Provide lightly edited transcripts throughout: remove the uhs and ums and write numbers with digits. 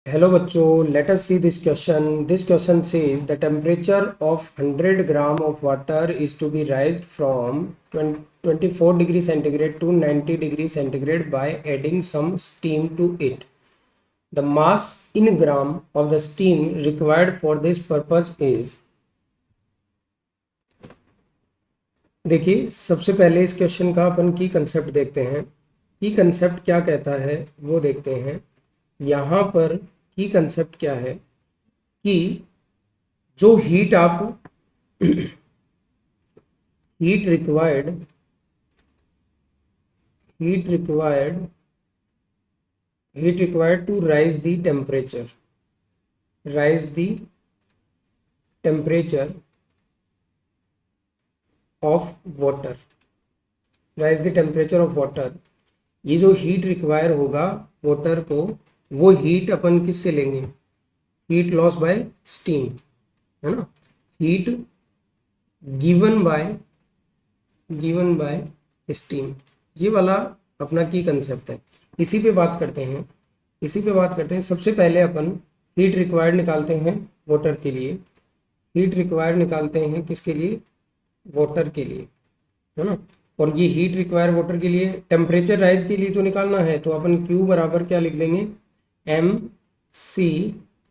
Hello बच्चों, let us see this question. This question says the temperature of 100 gram of water is to be raised from 24 degree centigrade to 90 degree centigrade by adding some steam to it. The mass in gram of the steam required for this purpose is. देखिए, सबसे पहले इस question का अपन की concept देखते हैं। की concept क्या कहता है वो देखते हैं। यहाँ पर की कंसेप्ट क्या है कि जो हीट आप heat required to raise the temperature of water ये जो हीट रिक्वायर होगा वाटर को, वो हीट अपन किससे लेंगे? हीट लॉस बाय स्टीम, है ना। हीट गिवन बाय स्टीम, ये वाला अपना की कंसेप्ट है। इसी पे बात करते हैं। सबसे पहले अपन हीट रिक्वायर्ड निकालते हैं वाटर के लिए। हीट रिक्वायर्ड निकालते हैं किसके लिए? वाटर के लिए, है ना। और ये हीट रिक्वायर वाटर के लिए टेम्परेचर राइज के लिए तो निकालना है, तो अपन Q बराबर क्या लिख लेंगे? MC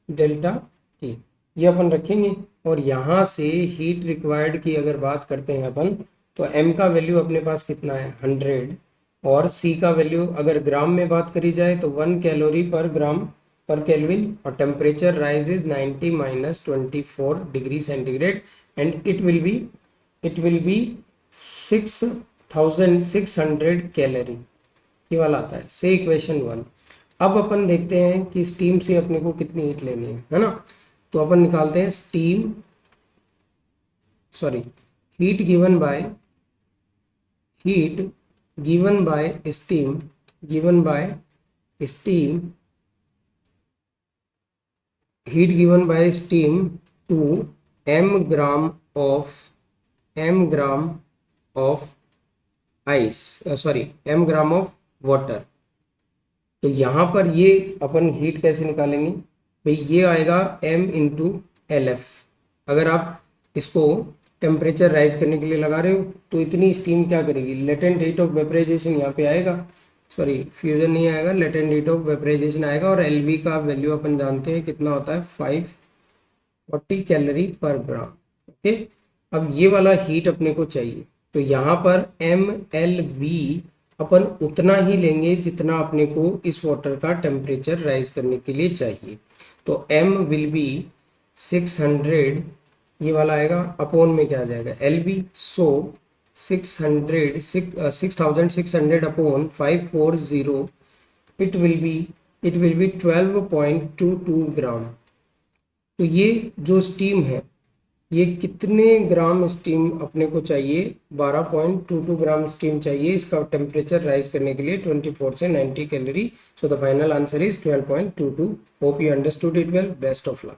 डेल्टा T, ये अपन रखेंगे। और यहाँ से हीट रिक्वायर्ड की अगर बात करते हैं अपन, तो M का वैल्यू अपने पास कितना है? 100। और C का वैल्यू अगर ग्राम में बात करी जाए तो 1 कैलोरी पर ग्राम पर केल्विन। और temperature rise is 90 - 24 degree centigrade and it will be 6600 calorie, ये वाला आता है। से इक्वेशन 1। अब अपन देखते हैं कि स्टीम से अपने को कितनी हीट लेनी है ना। तो अपन निकालते हैं heat given by steam to m gram of water. तो यहाँ पर ये अपन हीट कैसे निकालेंगे भाई? ये आएगा m इंटू LF। अगर आप इसको टेम्परेचर राइज करने के लिए लगा रहे हो तो इतनी स्टीम क्या करेगी? लेटेंट हीट ऑफ वेपराइजेशन यहाँ पे आएगा, फ्यूजन नहीं आएगा, लेटेंट हीट ऑफ वेपराइजेशन आएगा। और LV का वैल्यू अपन जानते हैं कितना होता है? 540 कैलोरी पर ग्राम। ओके, अब ये वाला हीट अपने को चाहिए, तो यहाँ पर MLV अपन उतना ही लेंगे जितना अपने को इस वाटर का टेम्परेचर राइज करने के लिए चाहिए। तो M विल बी 600, ये वाला आएगा, अपॉन में क्या आ जाएगा? LV। So 6600 upon 540, it will be 12.22 ग्राम। तो ये जो स्टीम है, ये कितने ग्राम स्टीम अपने को चाहिए? 12.22 ग्राम स्टीम चाहिए इसका टेम्परेचर राइज करने के लिए 24 से 90 calorie. So the final answer is 12.22। Hope you understood it well. Best of luck.